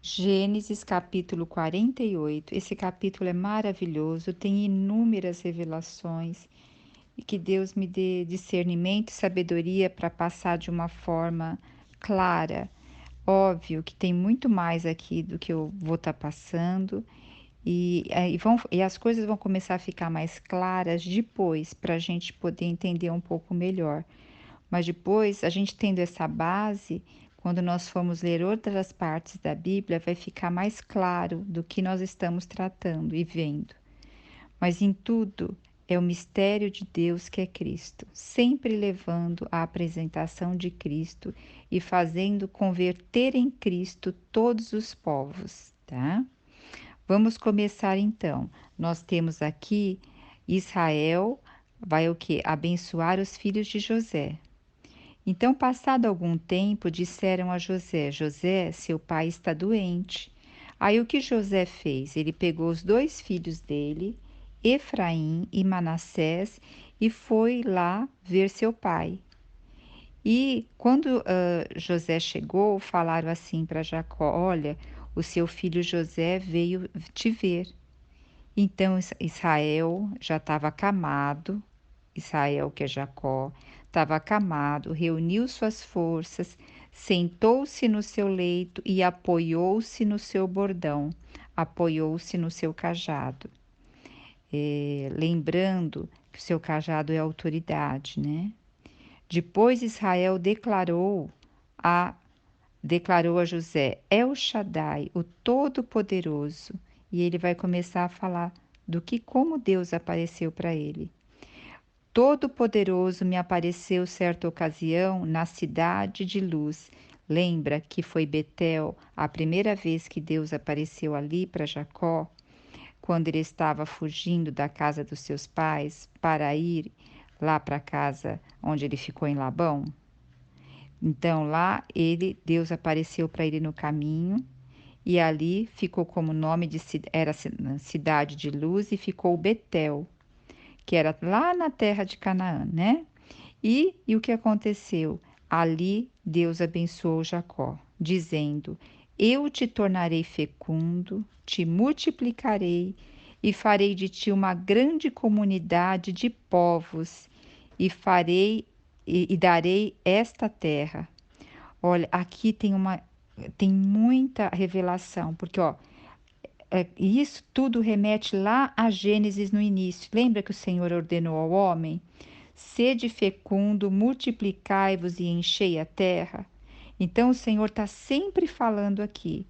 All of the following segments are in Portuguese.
Gênesis capítulo 48. Esse capítulo é maravilhoso, tem inúmeras revelações e que Deus me dê discernimento e sabedoria para passar de uma forma clara. Óbvio que tem muito mais aqui do que eu vou estar passando e as coisas vão começar a ficar mais claras depois para a gente poder entender um pouco melhor. Mas depois, a gente tendo essa base, quando nós formos ler outras partes da Bíblia, vai ficar mais claro do que nós estamos tratando e vendo. Mas em tudo é o mistério de Deus que é Cristo, sempre levando à apresentação de Cristo e fazendo converter em Cristo todos os povos, tá? Vamos começar então. Nós temos aqui Israel vai o que? Abençoar os filhos de José. Então, passado algum tempo, disseram a José: José, seu pai está doente. Aí o que José fez? Ele pegou os dois filhos dele, Efraim e Manassés, e foi lá ver seu pai. E quando José chegou, falaram assim para Jacó: Olha, o seu filho José veio te ver. Então Israel já estava acamado, Israel, que é Jacó, estava acamado, reuniu suas forças, sentou-se no seu leito e apoiou-se no seu bordão, apoiou-se no seu cajado. Lembrando que o seu cajado é autoridade, né? Depois Israel a declarou a José: El Shaddai, o Todo-Poderoso, e ele vai começar a falar do que como Deus apareceu para ele. Todo-Poderoso me apareceu certa ocasião na cidade de luz. Lembra que foi Betel a primeira vez que Deus apareceu ali para Jacó, quando ele estava fugindo da casa dos seus pais para ir lá para a casa onde ele ficou em Labão? Então lá Deus apareceu para ele no caminho e ali ficou como nome de era cidade de luz e ficou Betel, que era lá na terra de Canaã, né? E o que aconteceu? Ali Deus abençoou Jacó, dizendo: Eu te tornarei fecundo, te multiplicarei e farei de ti uma grande comunidade de povos e darei esta terra. Olha, aqui tem muita revelação, porque ó, isso tudo remete lá a Gênesis no início. Lembra que o Senhor ordenou ao homem: Sede fecundo, multiplicai-vos e enchei a terra? Então o Senhor está sempre falando aqui: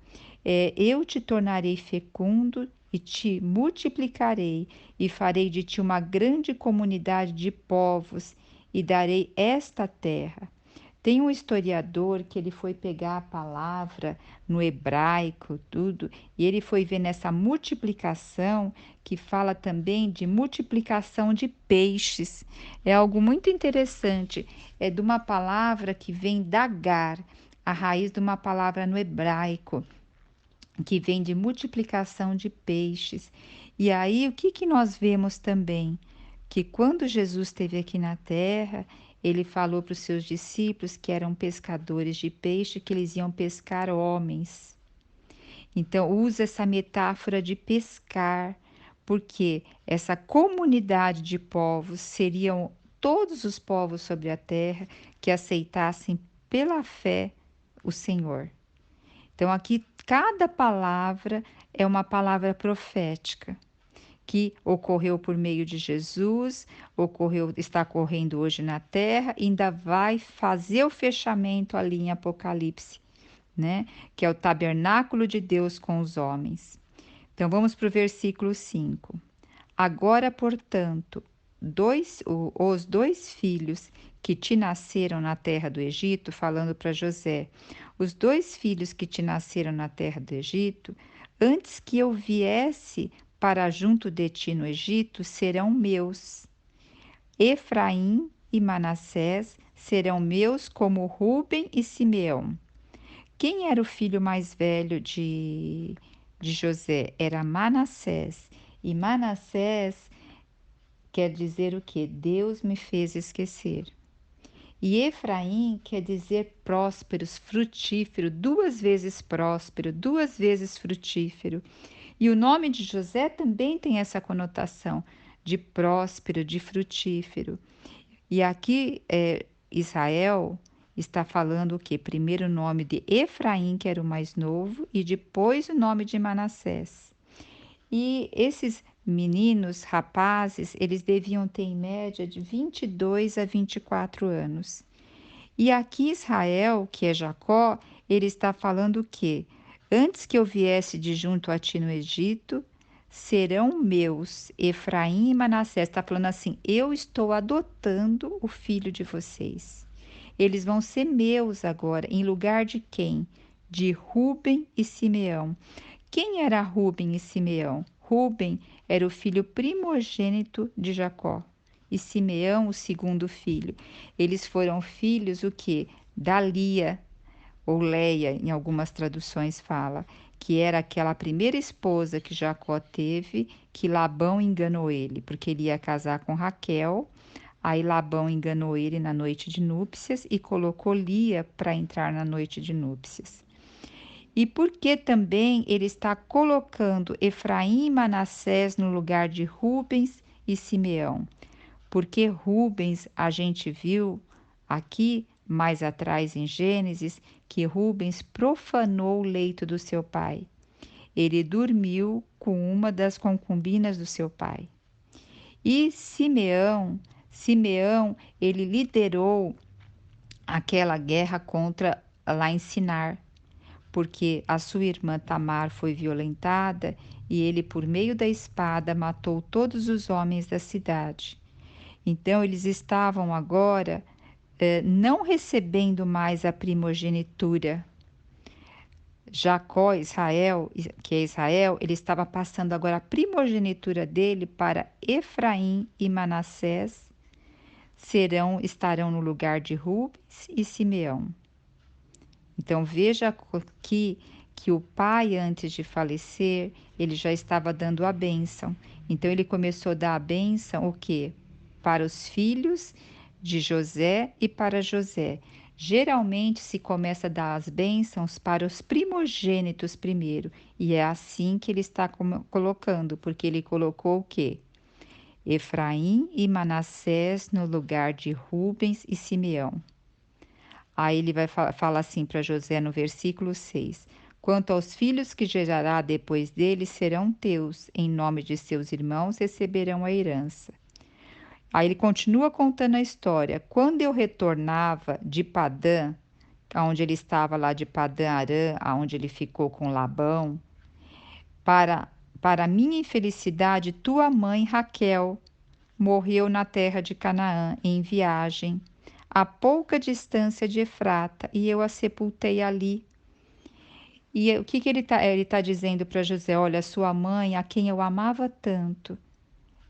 eu te tornarei fecundo e te multiplicarei, e farei de ti uma grande comunidade de povos, e darei esta terra. Tem um historiador que ele foi pegar a palavra no hebraico, tudo, e ele foi ver nessa multiplicação que fala também de multiplicação de peixes. É algo muito interessante. É de uma palavra que vem dagar, a raiz de uma palavra no hebraico, que vem de multiplicação de peixes. E aí, o que que nós vemos também? Que quando Jesus esteve aqui na terra, ele falou para os seus discípulos que eram pescadores de peixe, que eles iam pescar homens. Então, usa essa metáfora de pescar, porque essa comunidade de povos seriam todos os povos sobre a terra que aceitassem pela fé o Senhor. Então, aqui, cada palavra é uma palavra profética que ocorreu por meio de Jesus, ocorreu, está ocorrendo hoje na terra, e ainda vai fazer o fechamento ali em Apocalipse, né? Que é o tabernáculo de Deus com os homens. Então vamos para o versículo 5. Agora, portanto, os dois filhos que te nasceram na terra do Egito, falando para José, os dois filhos que te nasceram na terra do Egito, antes que eu viesse para junto de ti no Egito, serão meus. Efraim e Manassés serão meus como Ruben e Simeão. Quem era o filho mais velho de José? Era Manassés. E Manassés quer dizer o quê? Deus me fez esquecer. E Efraim quer dizer prósperos, frutífero, duas vezes próspero, duas vezes frutífero. E o nome de José também tem essa conotação de próspero, de frutífero. E aqui Israel está falando o quê? Primeiro o nome de Efraim, que era o mais novo, e depois o nome de Manassés. E esses meninos, rapazes, eles deviam ter em média de 22 a 24 anos. E aqui Israel, que é Jacó, ele está falando o quê? Antes que eu viesse de junto a ti no Egito, serão meus, Efraim e Manassés. Está falando assim, eu estou adotando o filho de vocês. Eles vão ser meus agora, em lugar de quem? De Ruben e Simeão. Quem era Ruben e Simeão? Ruben era o filho primogênito de Jacó e Simeão o segundo filho. Eles foram filhos o quê? Da Lia, ou Leia, em algumas traduções fala, que era aquela primeira esposa que Jacó teve, que Labão enganou ele, porque ele ia casar com Raquel. Aí Labão enganou ele na noite de núpcias e colocou Lia para entrar na noite de núpcias. E por que também ele está colocando Efraim e Manassés no lugar de Rubens e Simeão? Porque Rubens, a gente viu aqui mais atrás em Gênesis, que Rubens profanou o leito do seu pai. Ele dormiu com uma das concubinas do seu pai. E Simeão, ele liderou aquela guerra contra lá em Sinar, porque a sua irmã Tamar foi violentada e ele, por meio da espada, matou todos os homens da cidade. Então, eles estavam agora não recebendo mais a primogenitura. Jacó, Israel, que é Israel, ele estava passando agora a primogenitura dele para Efraim e Manassés, estarão no lugar de Rubens e Simeão. Então veja que o pai, antes de falecer, ele já estava dando a bênção. Então ele começou a dar a bênção o quê? Para os filhos de José e para José. Geralmente se começa a dar as bênçãos para os primogênitos primeiro, e é assim que ele está colocando, porque ele colocou o quê? Efraim e Manassés no lugar de Rubens e Simeão. Aí ele vai falar assim para José no versículo 6: Quanto aos filhos que gerará depois dele, serão teus, em nome de seus irmãos receberão a herança. Aí ele continua contando a história. Quando eu retornava de Padã, onde ele estava lá de Padã Arã, aonde ele ficou com Labão, para, para minha infelicidade, tua mãe Raquel morreu na terra de Canaã, em viagem, a pouca distância de Efrata, e eu a sepultei ali. E o que ele tá dizendo para José? Olha, sua mãe, a quem eu amava tanto,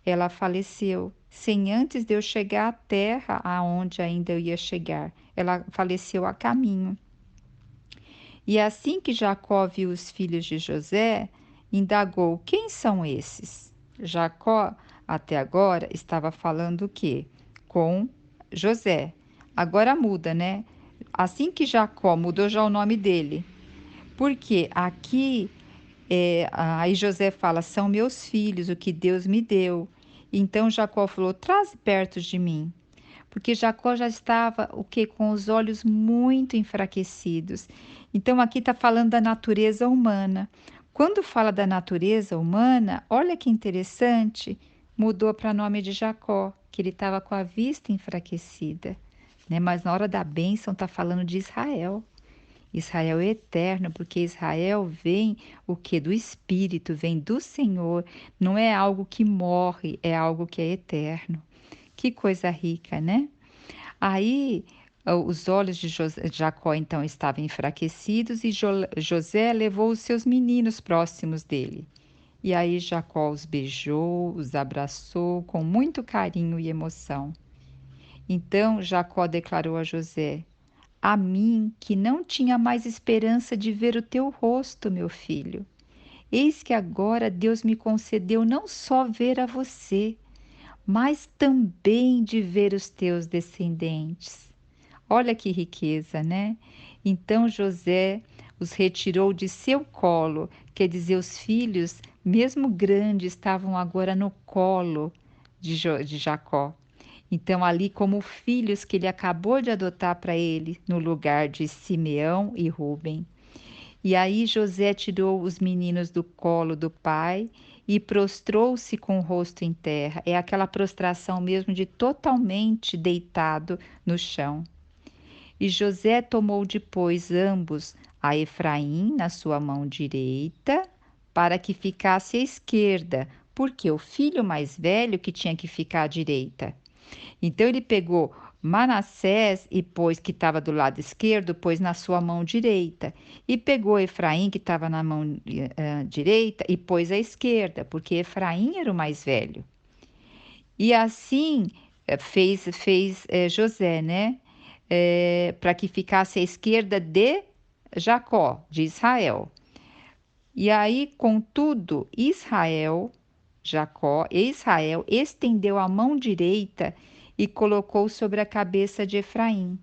ela faleceu sem antes de eu chegar à terra aonde ainda eu ia chegar. Ela faleceu a caminho. E assim que Jacó viu os filhos de José, indagou: quem são esses? Jacó, até agora, estava falando o quê? Com José. Agora muda, né? Assim que Jacó mudou já o nome dele. Porque aqui, aí José fala: são meus filhos, o que Deus me deu. Então Jacó falou: traz perto de mim. Porque Jacó já estava o que com os olhos muito enfraquecidos. Então aqui está falando da natureza humana. Quando fala da natureza humana, olha que interessante, mudou para nome de Jacó, que ele estava com a vista enfraquecida, né? Mas na hora da bênção está falando de Israel. Israel é eterno, porque Israel vem o que? Do Espírito, vem do Senhor. Não é algo que morre, é algo que é eterno. Que coisa rica, né? Aí os olhos de Jacó então estavam enfraquecidos e José levou os seus meninos próximos dele. E aí Jacó os beijou, os abraçou com muito carinho e emoção. Então Jacó declarou a José: a mim, que não tinha mais esperança de ver o teu rosto, meu filho. Eis que agora Deus me concedeu não só ver a você, mas também de ver os teus descendentes. Olha que riqueza, né? Então José os retirou de seu colo, quer dizer, os filhos, mesmo grandes, estavam agora no colo de Jacó. Então, ali, como filhos que ele acabou de adotar para ele, no lugar de Simeão e Rúben. E aí José tirou os meninos do colo do pai e prostrou-se com o rosto em terra. É aquela prostração mesmo de totalmente deitado no chão. E José tomou depois ambos, a Efraim na sua mão direita, para que ficasse à esquerda, porque o filho mais velho que tinha que ficar à direita. Então ele pegou Manassés e pôs, que estava do lado esquerdo, pôs na sua mão direita. E pegou Efraim, que estava na mão direita, e pôs à esquerda, porque Efraim era o mais velho. E assim fez José, né? Para que ficasse à esquerda de Jacó, de Israel. E aí, contudo, Israel estendeu a mão direita e colocou sobre a cabeça de Efraim,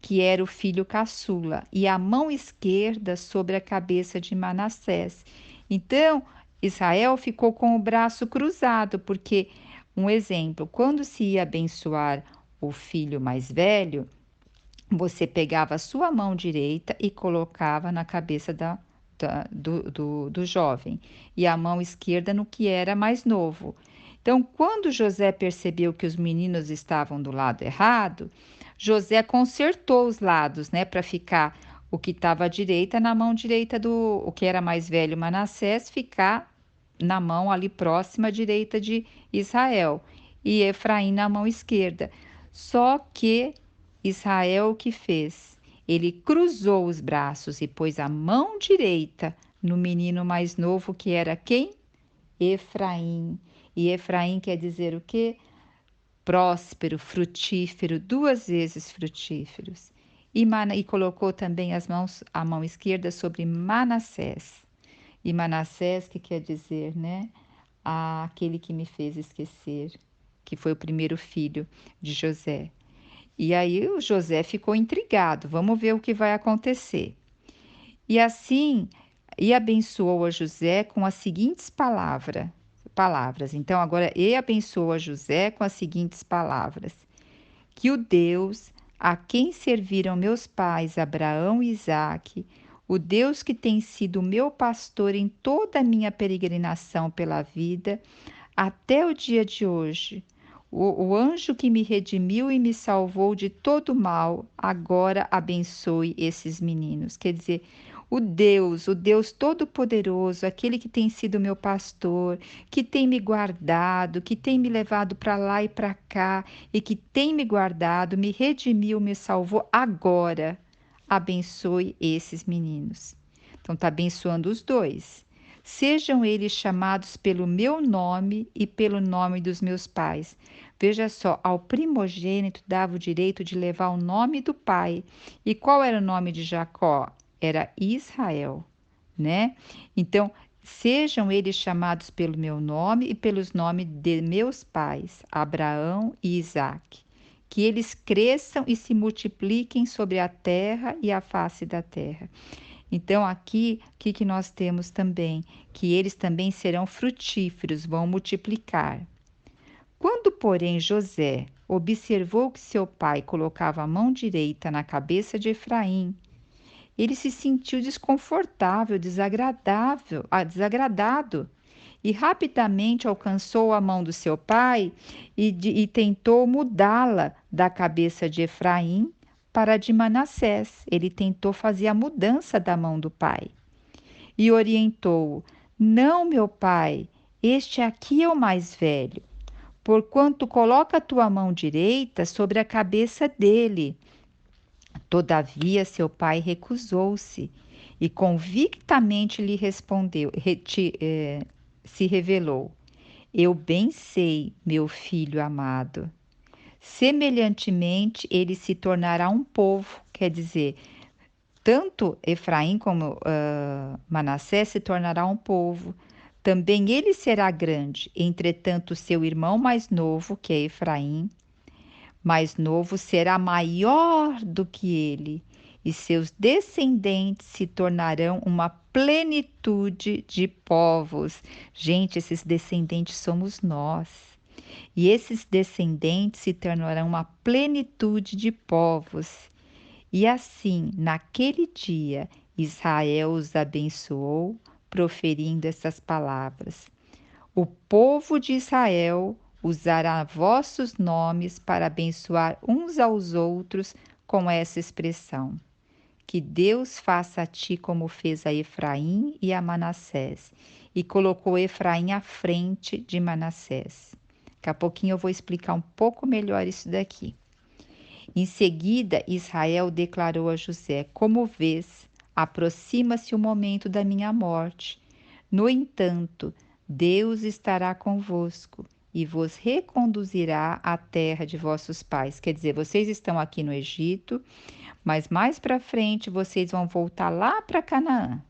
que era o filho caçula, e a mão esquerda sobre a cabeça de Manassés. Então, Israel ficou com o braço cruzado, porque, um exemplo, quando se ia abençoar o filho mais velho, você pegava a sua mão direita e colocava na cabeça do jovem, e a mão esquerda no que era mais novo. Então, quando José percebeu que os meninos estavam do lado errado, José consertou os lados, né, para ficar o que estava à direita na mão direita o que era mais velho, Manassés, ficar na mão ali próxima à direita de Israel, e Efraim na mão esquerda. Só que Israel o que fez? Ele cruzou os braços e pôs a mão direita no menino mais novo, que era quem? Efraim. E Efraim quer dizer o quê? Próspero, frutífero, duas vezes frutíferos. E colocou também a mão esquerda sobre Manassés. E Manassés, que quer dizer, né? Aquele que me fez esquecer, que foi o primeiro filho de José. E aí o José ficou intrigado, vamos ver o que vai acontecer. E assim, e abençoou a José com as seguintes palavras. Então agora e abençoou a José com as seguintes palavras: que o Deus a quem serviram meus pais Abraão e Isaque, o Deus que tem sido meu pastor em toda a minha peregrinação pela vida, até o dia de hoje, o anjo que me redimiu e me salvou de todo mal, agora abençoe esses meninos. Quer dizer, o Deus Todo-Poderoso, aquele que tem sido meu pastor, que tem me guardado, que tem me levado para lá e para cá, e que tem me guardado, me redimiu, me salvou, agora abençoe esses meninos. Então, está abençoando os dois. Sejam eles chamados pelo meu nome e pelo nome dos meus pais. Veja só, ao primogênito dava o direito de levar o nome do pai. E qual era o nome de Jacó? Era Israel, né? Então, sejam eles chamados pelo meu nome e pelos nomes de meus pais, Abraão e Isaque. Que eles cresçam e se multipliquem sobre a terra e a face da terra. Então, aqui, o que nós temos também? Que eles também serão frutíferos, vão multiplicar. Quando, porém, José observou que seu pai colocava a mão direita na cabeça de Efraim, ele se sentiu desconfortável, desagradado, e rapidamente alcançou a mão do seu pai e tentou mudá-la da cabeça de Efraim para a de Manassés. Ele tentou fazer a mudança da mão do pai e orientou-o: Não, meu pai, este aqui é o mais velho, porquanto coloca a tua mão direita sobre a cabeça dele. Todavia, seu pai recusou-se e convictamente lhe respondeu, se revelou: Eu bem sei, meu filho amado. Semelhantemente, ele se tornará um povo, quer dizer, tanto Efraim como Manassés se tornará um povo. Também ele será grande, entretanto, seu irmão mais novo, que é Efraim, mais novo será maior do que ele, e seus descendentes se tornarão uma plenitude de povos. Gente, esses descendentes somos nós. E esses descendentes se tornarão uma plenitude de povos. E assim, naquele dia, Israel os abençoou, proferindo essas palavras: o povo de Israel usará vossos nomes para abençoar uns aos outros com essa expressão. Que Deus faça a ti como fez a Efraim e a Manassés. E colocou Efraim à frente de Manassés. Daqui a pouquinho eu vou explicar um pouco melhor isso daqui. Em seguida, Israel declarou a José: como vês, aproxima-se o momento da minha morte. No entanto, Deus estará convosco e vos reconduzirá à terra de vossos pais. Quer dizer, vocês estão aqui no Egito, mas mais para frente vocês vão voltar lá para Canaã.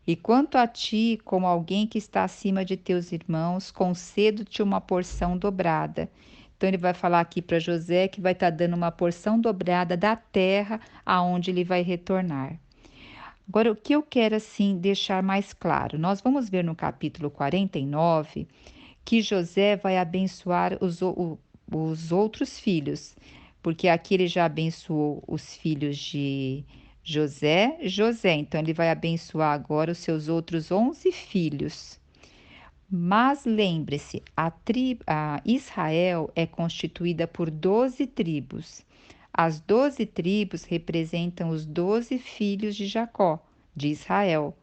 E quanto a ti, como alguém que está acima de teus irmãos, concedo-te uma porção dobrada. Então ele vai falar aqui para José que vai estar dando uma porção dobrada da terra aonde ele vai retornar. Agora, o que eu quero assim deixar mais claro, nós vamos ver no capítulo 49 que José vai abençoar os outros filhos, porque aqui ele já abençoou os filhos de José, então ele vai abençoar agora os seus outros 11 filhos. Mas lembre-se, a Israel é constituída por 12 tribos. As 12 tribos representam os 12 filhos de Jacó, de Israel.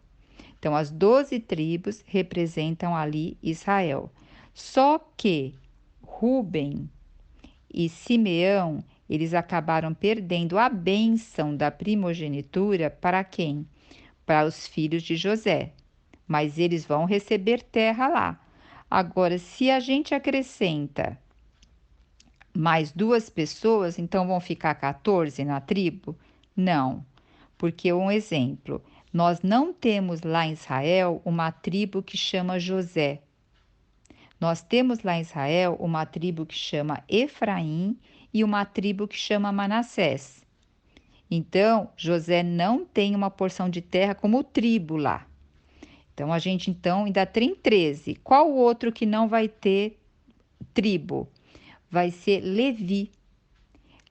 Então, as 12 tribos representam ali Israel. Só que Ruben e Simeão, eles acabaram perdendo a bênção da primogenitura para quem? Para os filhos de José. Mas eles vão receber terra lá. Agora, se a gente acrescenta mais 2 pessoas, então vão ficar 14 na tribo? Não, porque um exemplo, nós não temos lá em Israel uma tribo que chama José. Nós temos lá em Israel uma tribo que chama Efraim e uma tribo que chama Manassés. Então, José não tem uma porção de terra como tribo lá. Então, a gente ainda tem 13. Qual o outro que não vai ter tribo? Vai ser Levi.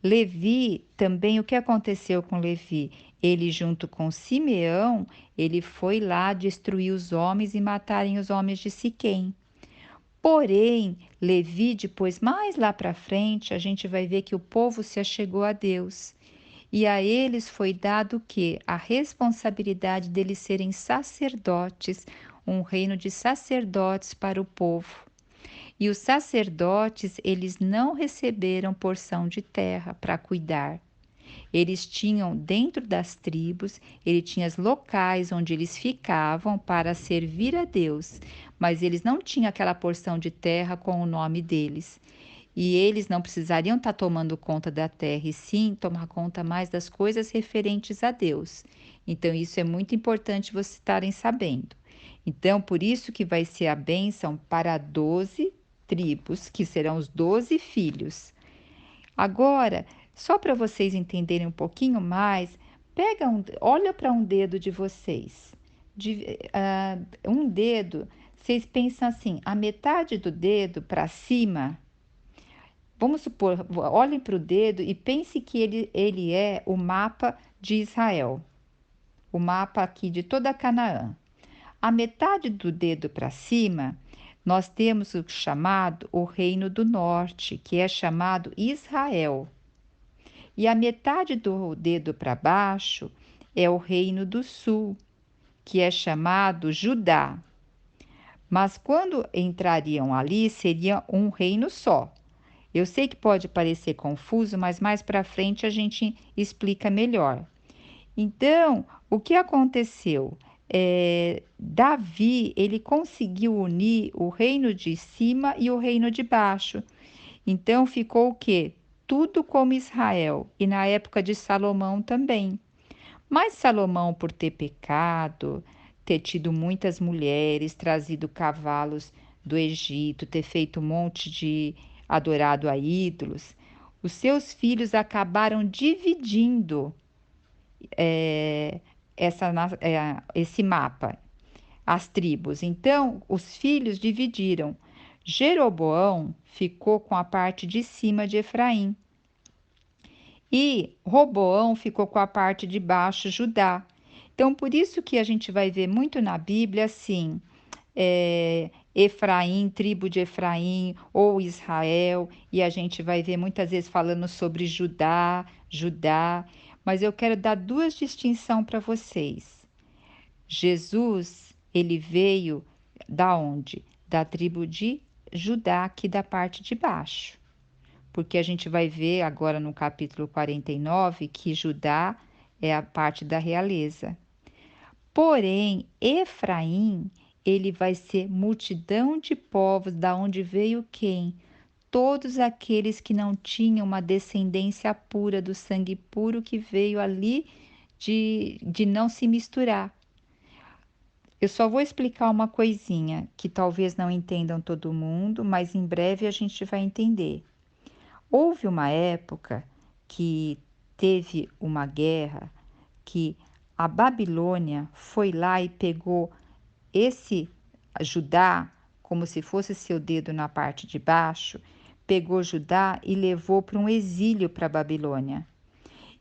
Levi, também, o que aconteceu com Levi? Ele, junto com Simeão, ele foi lá destruir os homens e matarem os homens de Siquém. Porém, Levi, depois, mais lá para frente, a gente vai ver que o povo se achegou a Deus. E a eles foi dado o quê? A responsabilidade deles serem sacerdotes, um reino de sacerdotes para o povo. E os sacerdotes, eles não receberam porção de terra para cuidar. Eles tinham dentro das tribos, ele tinha os locais onde eles ficavam para servir a Deus, mas eles não tinham aquela porção de terra com o nome deles. E eles não precisariam estar tomando conta da terra, e sim tomar conta mais das coisas referentes a Deus. Então, isso é muito importante vocês estarem sabendo. Então, por isso que vai ser a bênção para 12 tribos, que serão os 12 filhos. Agora, só para vocês entenderem um pouquinho mais, olha para um dedo de vocês. Um dedo, vocês pensam assim, a metade do dedo para cima. Vamos supor, olhem para o dedo e pense que ele é o mapa de Israel, o mapa aqui de toda Canaã. A metade do dedo para cima, nós temos o chamado o Reino do Norte, que é chamado Israel. E a metade do dedo para baixo é o Reino do Sul, que é chamado Judá. Mas quando entrariam ali, seria um reino só. Eu sei que pode parecer confuso, mas mais para frente a gente explica melhor. Então, o que aconteceu? Davi, ele conseguiu unir o reino de cima e o reino de baixo. Então, ficou o quê? Tudo como Israel, e na época de Salomão também. Mas Salomão, por ter pecado, ter tido muitas mulheres, trazido cavalos do Egito, ter feito um monte de adorado a ídolos, Os seus filhos acabaram dividindo esse mapa, as tribos. Então, os filhos dividiram. Jeroboão ficou com a parte de cima de Efraim e Roboão ficou com a parte de baixo, Judá. Então, por isso que a gente vai ver muito na Bíblia assim, Efraim, tribo de Efraim ou Israel, e a gente vai ver muitas vezes falando sobre Judá, Judá, mas eu quero dar duas distinções para vocês. Jesus, ele veio da onde? Da tribo de Judá, aqui da parte de baixo. Porque a gente vai ver agora no capítulo 49 que Judá é a parte da realeza. Porém, Efraim, ele vai ser multidão de povos, da onde veio quem? Todos aqueles que não tinham uma descendência pura, do sangue puro que veio ali de não se misturar. Eu só vou explicar uma coisinha que talvez não entendam todo mundo, mas em breve a gente vai entender. Houve uma época que teve uma guerra que a Babilônia foi lá e pegou esse Judá, como se fosse seu dedo na parte de baixo, pegou Judá e levou para um exílio para a Babilônia.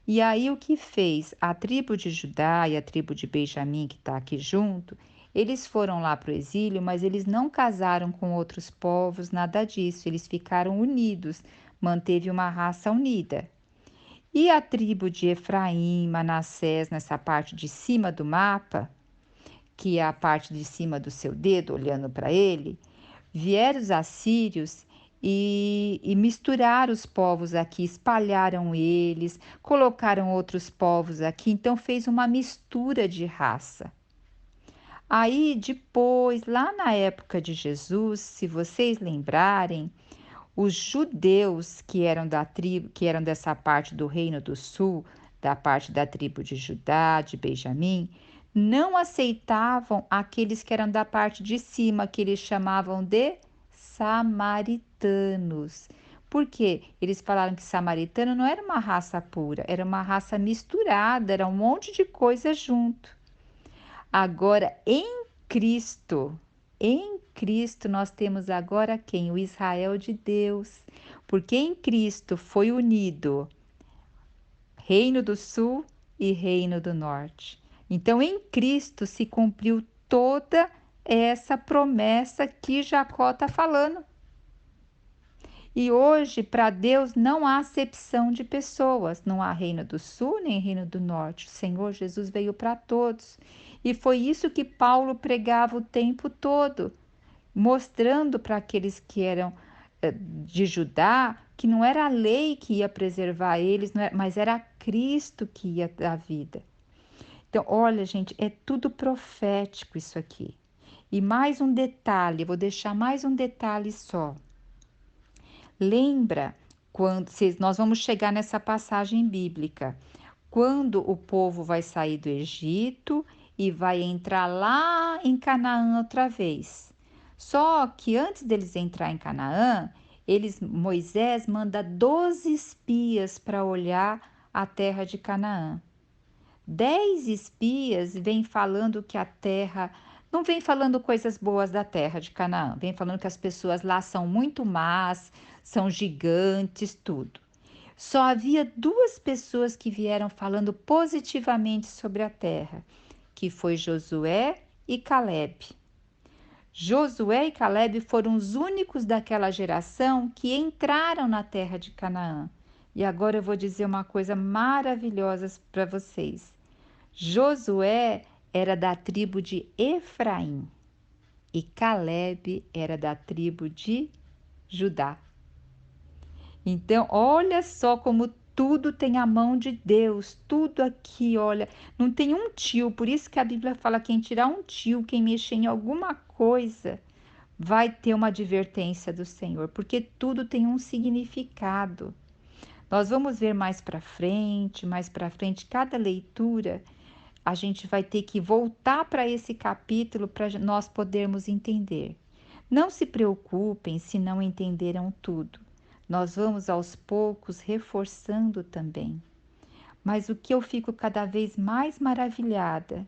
E aí o que fez? A tribo de Judá e a tribo de Benjamim, que está aqui junto, eles foram lá para o exílio, mas eles não casaram com outros povos, nada disso. Eles ficaram unidos, manteve uma raça unida. E a tribo de Efraim, Manassés, nessa parte de cima do mapa, que é a parte de cima do seu dedo, olhando para ele, vieram os assírios e misturaram os povos aqui, espalharam eles, colocaram outros povos aqui, então fez uma mistura de raça. Aí depois, lá na época de Jesus, se vocês lembrarem, os judeus que eram da tribo, que eram dessa parte do Reino do Sul, da parte da tribo de Judá, de Benjamim, não aceitavam aqueles que eram da parte de cima, que eles chamavam de samaritanos. Por quê? Eles falaram que samaritano não era uma raça pura, era uma raça misturada, era um monte de coisa junto. Agora, em Cristo nós temos agora quem? O Israel de Deus. Porque em Cristo foi unido Reino do Sul e Reino do Norte. Então, em Cristo se cumpriu toda essa promessa que Jacó está falando. E hoje, para Deus, não há acepção de pessoas, não há Reino do Sul nem Reino do Norte. O Senhor Jesus veio para todos. E foi isso que Paulo pregava o tempo todo, mostrando para aqueles que eram de Judá que não era a lei que ia preservar eles, mas era Cristo que ia dar vida. Então, olha, gente, é tudo profético isso aqui. E mais um detalhe, vou deixar mais um detalhe só. Lembra quando nós vamos chegar nessa passagem bíblica, quando o povo vai sair do Egito e vai entrar lá em Canaã outra vez. Só que antes deles entrar em Canaã, Moisés manda 12 espias para olhar a terra de Canaã. 10 espias vêm falando que a terra, não vem falando coisas boas da terra de Canaã, vem falando que as pessoas lá são muito más, são gigantes, tudo. Só havia duas pessoas que vieram falando positivamente sobre a terra, que foi Josué e Caleb. Josué e Caleb foram os únicos daquela geração que entraram na terra de Canaã. E agora eu vou dizer uma coisa maravilhosa para vocês. Josué era da tribo de Efraim e Caleb era da tribo de Judá. Então, olha só como tudo tem a mão de Deus, tudo aqui, olha, não tem um tio, por isso que a Bíblia fala quem tirar um tio, quem mexer em alguma coisa, vai ter uma advertência do Senhor, porque tudo tem um significado. Nós vamos ver mais para frente, cada leitura, a gente vai ter que voltar para esse capítulo para nós podermos entender. Não se preocupem se não entenderam tudo. nós vamos aos poucos reforçando também. Mas o que eu fico cada vez mais maravilhada,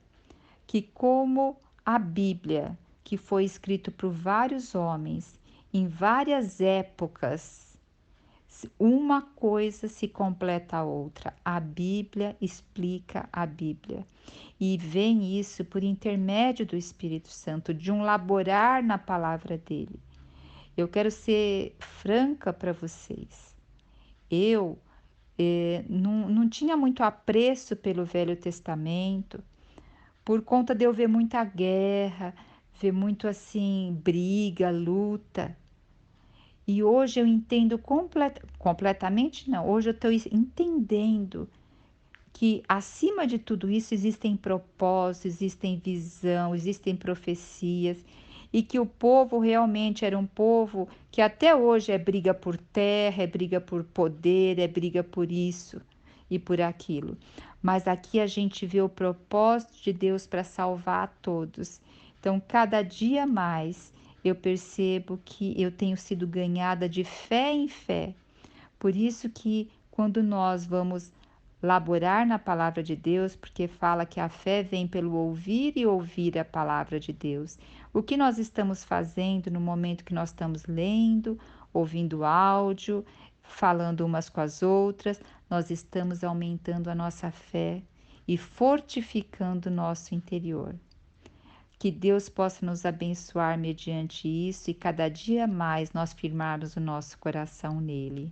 que como a Bíblia, que foi escrito por vários homens, em várias épocas, uma coisa se completa a outra. A Bíblia explica a Bíblia. E vem isso por intermédio do Espírito Santo, de um laborar na palavra dele. Eu quero ser franca para vocês. Eu não tinha muito apreço pelo Velho Testamento, por conta de eu ver muita guerra, ver muito assim, briga, luta. E hoje eu entendo completamente não. Hoje eu estou entendendo que acima de tudo isso existem propósitos, existem visão, existem profecias e que o povo realmente era um povo que até hoje é briga por terra, é briga por poder, é briga por isso e por aquilo. Mas aqui a gente vê o propósito de Deus para salvar a todos. Então, cada dia mais eu percebo que eu tenho sido ganhada de fé em fé. Por isso que quando nós vamos laborar na palavra de Deus, porque fala que a fé vem pelo ouvir e ouvir a palavra de Deus. O que nós estamos fazendo no momento que nós estamos lendo, ouvindo áudio, falando umas com as outras, nós estamos aumentando a nossa fé e fortificando o nosso interior. Que Deus possa nos abençoar mediante isso e cada dia mais nós firmarmos o nosso coração nele.